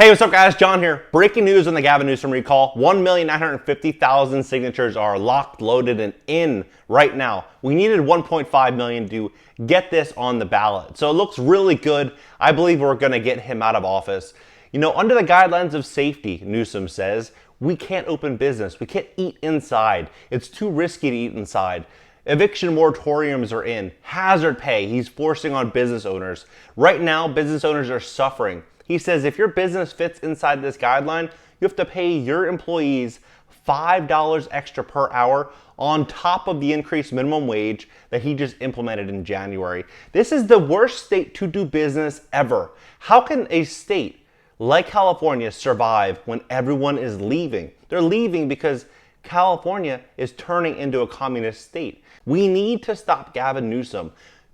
Hey, what's up guys? John here. Breaking news on the Gavin Newsom recall. 1,950,000 signatures are locked, loaded, and in right now. We needed 1.5 million to get this on the ballot. So it looks really good. I believe we're going to get him out of office. You know, under the guidelines of safety, Newsom says, we can't open business. We can't eat inside. It's too risky to eat inside. Eviction moratoriums are in. Hazard pay, he's forcing on business owners. Right now, business owners are suffering. He says if your business fits inside this guideline, you have to pay your employees $5 extra per hour on top of the increased minimum wage that he just implemented in January. This is the worst state to do business ever. How can a state like California survive when everyone is leaving? They're leaving because California is turning into a communist state. We need to stop Gavin Newsom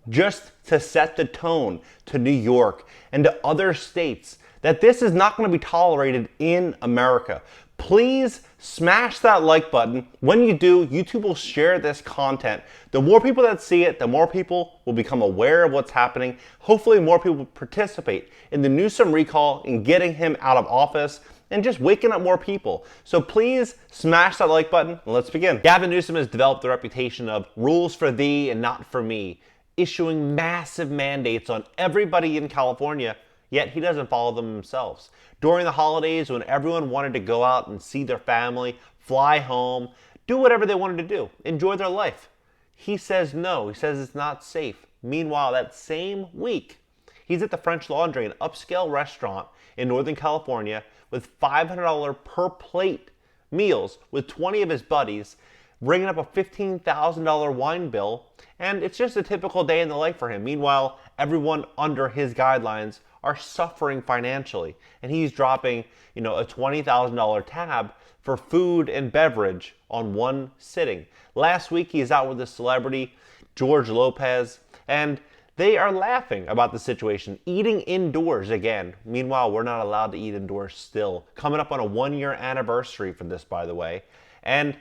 just to set the tone to New York and to other states that this is not going to be tolerated in America. Please smash that like button. When you do, YouTube will share this content. The more people that see it, the more people will become aware of what's happening. Hopefully more people will participate in the Newsom recall and getting him out of office and just waking up more people. So please smash that like button and let's begin. Gavin Newsom has developed the reputation of rules for thee and not for me, issuing massive mandates on everybody in California, yet he doesn't follow them himself. During the holidays, when everyone wanted to go out and see their family, fly home, do whatever they wanted to do, enjoy their life, he says no. He says it's not safe. Meanwhile, that same week, he's at the French Laundry, an upscale restaurant in Northern California, with $500 per plate meals with 20 of his buddies, bringing up a $15,000 wine bill, and it's just a typical day in the life for him. Meanwhile, everyone under his guidelines are suffering financially, and he's dropping, a $20,000 tab for food and beverage on one sitting. Last week, he's out with a celebrity, George Lopez, and they are laughing about the situation, eating indoors again. Meanwhile, we're not allowed to eat indoors still. Coming up on a 1-year anniversary for this, by the way. And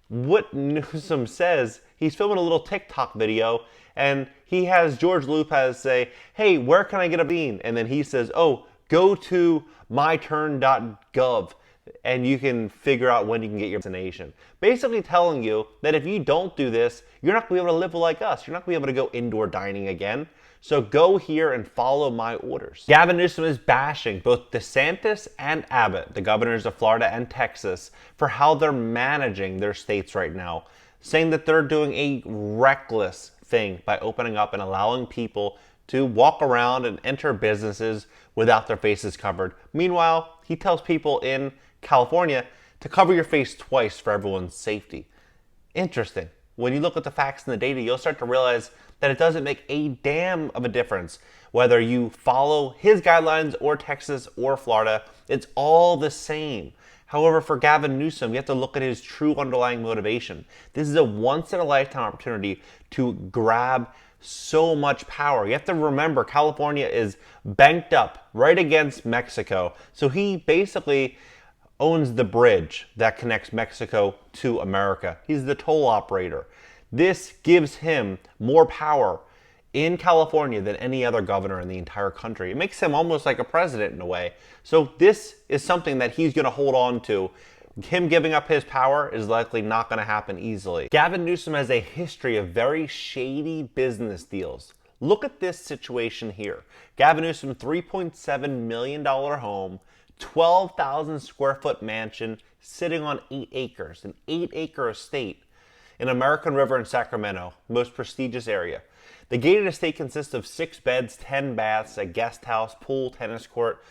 what Newsom says, he's filming a little TikTok video and he has George Lopez say, hey, where can I get a bean? And then he says, oh, go to myturn.gov and you can figure out when you can get your vaccination. Basically telling you that if you don't do this, you're not going to be able to live like us. You're not going to be able to go indoor dining again. So go here and follow my orders. Gavin Newsom is bashing both DeSantis and Abbott, the governors of Florida and Texas, for how they're managing their states right now, saying that they're doing a reckless thing by opening up and allowing people to walk around and enter businesses without their faces covered. Meanwhile, he tells people in California to cover your face twice for everyone's safety. Interesting. When you look at the facts and the data, you'll start to realize that it doesn't make a damn of a difference whether you follow his guidelines or Texas or Florida. It's all the same. However, for Gavin Newsom, you have to look at his true underlying motivation. This is a once-in-a-lifetime opportunity to grab so much power. You have to remember, California is banked up right against Mexico. So he basically owns the bridge that connects Mexico to America. He's the toll operator. This gives him more power in California than any other governor in the entire country. It makes him almost like a president in a way. So this is something that he's going to hold on to. Him giving up his power is likely not going to happen easily. Gavin Newsom has a history of very shady business deals. Look at this situation here. Gavin Newsom, $3.7 million home, 12,000 square foot mansion sitting on 8 acres, an 8-acre estate in American River in Sacramento, most prestigious area. The gated estate consists of 6 beds, 10 baths, a guest house, pool, tennis court,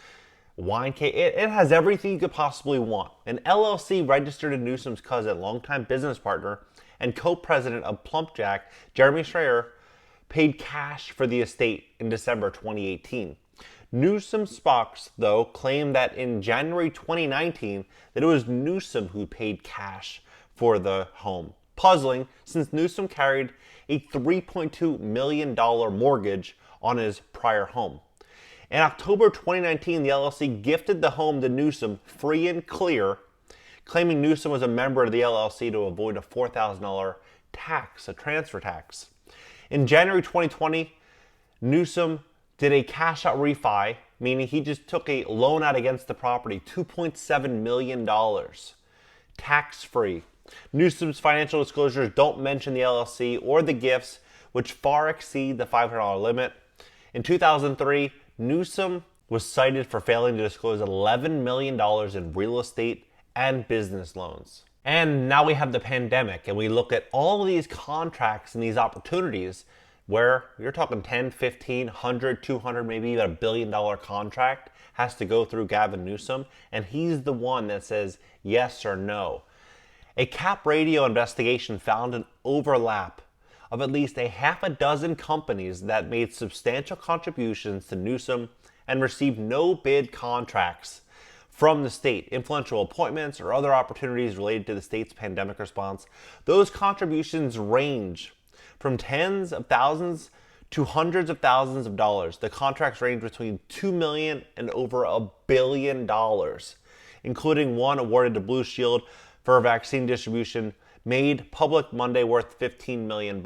wine cave. It has everything you could possibly want. An LLC registered to Newsom's cousin, longtime business partner, and co-president of Plumpjack, Jeremy Schreier, paid cash for the estate in December 2018. Newsom Spox, though, claimed that in January 2019 that it was Newsom who paid cash for the home. Puzzling, since Newsom carried a $3.2 million mortgage on his prior home. In October 2019, the LLC gifted the home to Newsom free and clear, claiming Newsom was a member of the LLC to avoid a $4,000 tax, a transfer tax. In January 2020, Newsom did a cash out refi meaning he just took a loan out against the property, $2.7 million, tax-free. Newsom's financial disclosures don't mention the LLC or the gifts, which far exceed the $500 limit. In 2003, Newsom was cited for failing to disclose $11 million in real estate and business loans. And now we have the pandemic, and we look at all of these contracts and these opportunities where you're talking 10, 15, 100, 200, maybe even $1 billion contract has to go through Gavin Newsom, and he's the one that says yes or no. A Cap Radio investigation found an overlap of at least a half a dozen companies that made substantial contributions to Newsom and received no bid contracts from the state, influential appointments, or other opportunities related to the state's pandemic response. Those contributions range from tens of thousands to hundreds of thousands of dollars. The contracts range between $2 million and over $1 billion, including one awarded to Blue Shield for vaccine distribution made public Monday worth $15 million.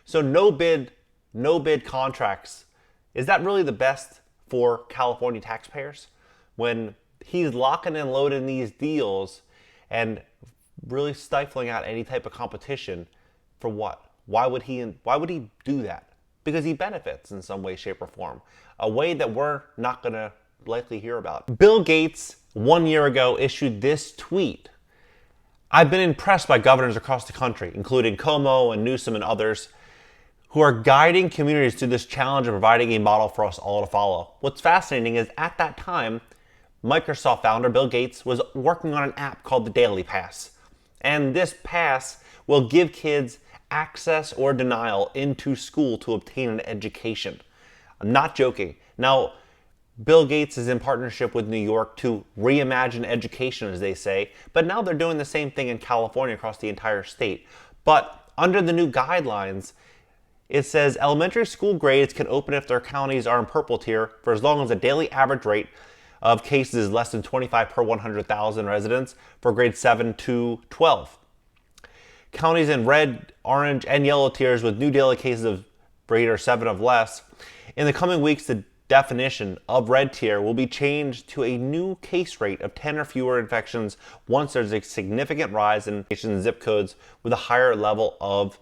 So no bid contracts. Is that really the best for California taxpayers? When he's locking and loading these deals and really stifling out any type of competition for what? Why would he do that? Because he benefits in some way, shape, or form. A way that we're not going to likely hear about. Bill Gates, 1 year ago, issued this tweet. I've been impressed by governors across the country, including Cuomo and Newsom and others, who are guiding communities through this challenge of providing a model for us all to follow. What's fascinating is at that time, Microsoft founder Bill Gates was working on an app called the Daily Pass. And this pass will give kids access or denial into school to obtain an education. I'm not joking. Now, Bill Gates is in partnership with New York to reimagine education, as they say, but now they're doing the same thing in California across the entire state. But under the new guidelines, it says elementary school grades can open if their counties are in purple tier for as long as the daily average rate of cases is less than 25 per 100,000 residents for grades 7 to 12. Counties in red, orange, and yellow tiers with new daily cases of grade or 7 of less. In the coming weeks, the definition of red tier will be changed to a new case rate of 10 or fewer infections once there's a significant rise in zip codes with a higher level of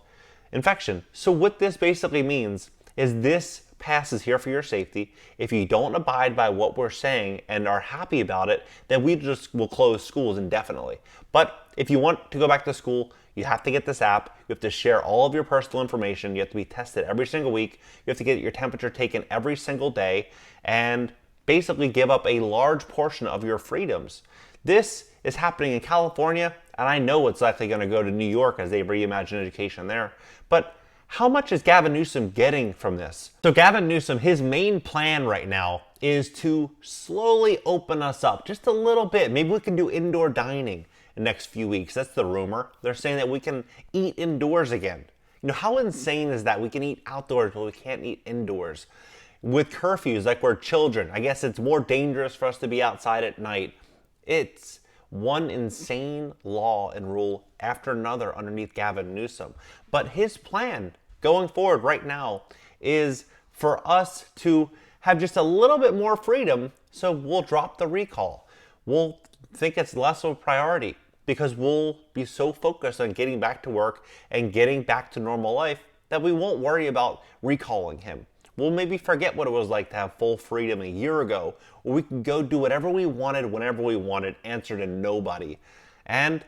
infection. So what this basically means is this pass is here for your safety. If you don't abide by what we're saying and are happy about it, then we just will close schools indefinitely. But if you want to go back to school, you have to get this app. You have to share all of your personal information. You have to be tested every single week. You have to get your temperature taken every single day and basically give up a large portion of your freedoms. This is happening in California, and I know it's likely going to go to New York as they reimagine education there. But how much is Gavin Newsom getting from this? So Gavin Newsom, his main plan right now is to slowly open us up just a little bit. Maybe we can do indoor dining in the next few weeks. That's the rumor. They're saying that we can eat indoors again. You know, how insane is that? We can eat outdoors, but we can't eat indoors. With curfews, like we're children, I guess it's more dangerous for us to be outside at night. It's one insane law and rule after another underneath Gavin Newsom. But his plan going forward right now is for us to have just a little bit more freedom, so we'll drop the recall. We'll think it's less of a priority because we'll be so focused on getting back to work and getting back to normal life that we won't worry about recalling him. We'll maybe forget what it was like to have full freedom a year ago, where we could go do whatever we wanted, whenever we wanted, answer to nobody. And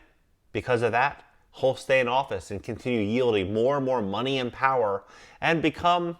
because of that, he'll stay in office and continue yielding more and more money and power and become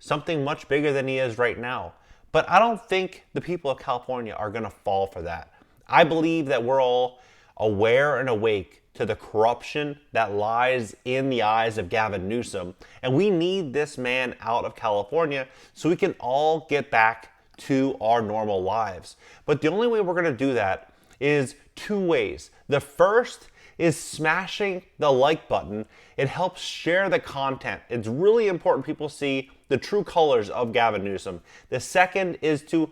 something much bigger than he is right now. But I don't think the people of California are going to fall for that. I believe that we're all aware and awake to the corruption that lies in the eyes of Gavin Newsom. And we need this man out of California so we can all get back to our normal lives. But the only way we're going to do that is two ways. The first is smashing the like button. It helps share the content. It's really important people see the true colors of Gavin Newsom. The second is to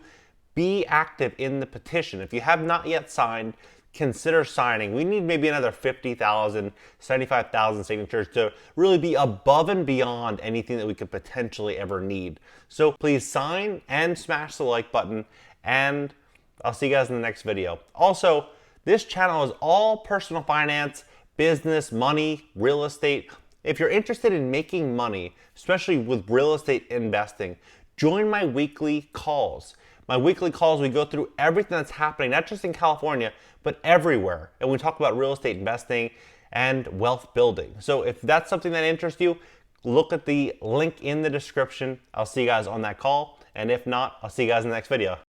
be active in the petition. If you have not yet signed, consider signing. We need maybe another 50,000, 75,000 signatures to really be above and beyond anything that we could potentially ever need. So please sign and smash the like button, and I'll see you guys in the next video. Also, this channel is all personal finance, business, money, real estate. If you're interested in making money, especially with real estate investing, join my weekly calls. My weekly calls, we go through everything that's happening, not just in California, but everywhere. And we talk about real estate investing and wealth building. So if that's something that interests you, look at the link in the description. I'll see you guys on that call. And if not, I'll see you guys in the next video.